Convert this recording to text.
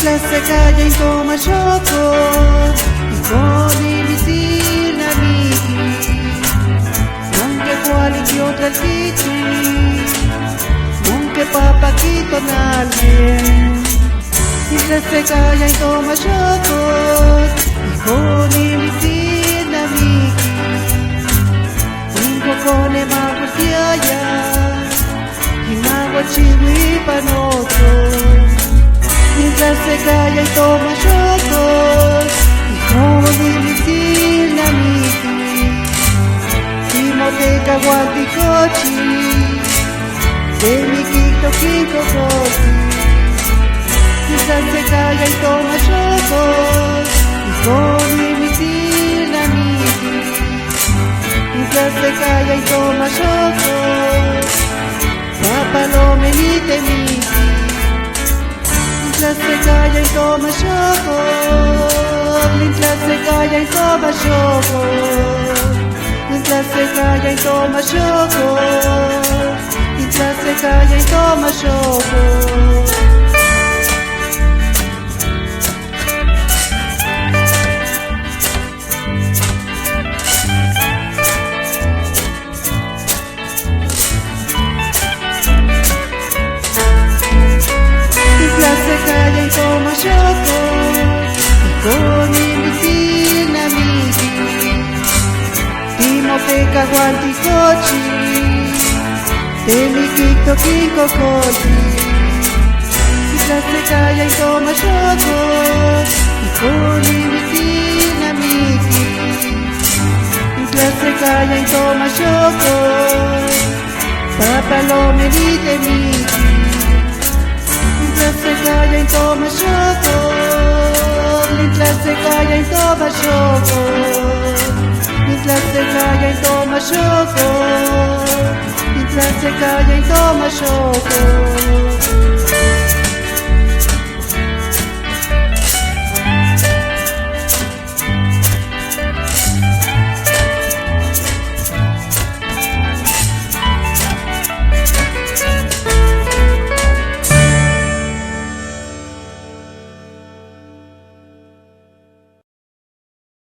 se calla y toma choco y con emitir la miki nunca cual y otra titi nunca papaquito nadie se calla y toma choco y con emitir la miki nunca con emago fiaya y mago chiwi panoto. Mientras se calla y toma chocos y como dimitir la miki Timoteca guanticochi de mi quito kikokoti. Mientras se calla y toma chocos y como dimitir la miki Mientras se calla y toma chocos papá no me mite miki Mientras se calla y toma choco, mientras se calla y toma choco, mientras se calla y toma choco, mientras se calla y toma choco. Se calla y toma choco y con emitir la miki Timoteca guanticochi de mi quito kikokoti. Mientras se calla y toma choco y con emitir la miki Mientras se calla y toma choco papá lo medite miki Mientras se calla y toma choco, mientras se calla y toma choco, mientras se calla y toma choco, mientras se calla y toma choco.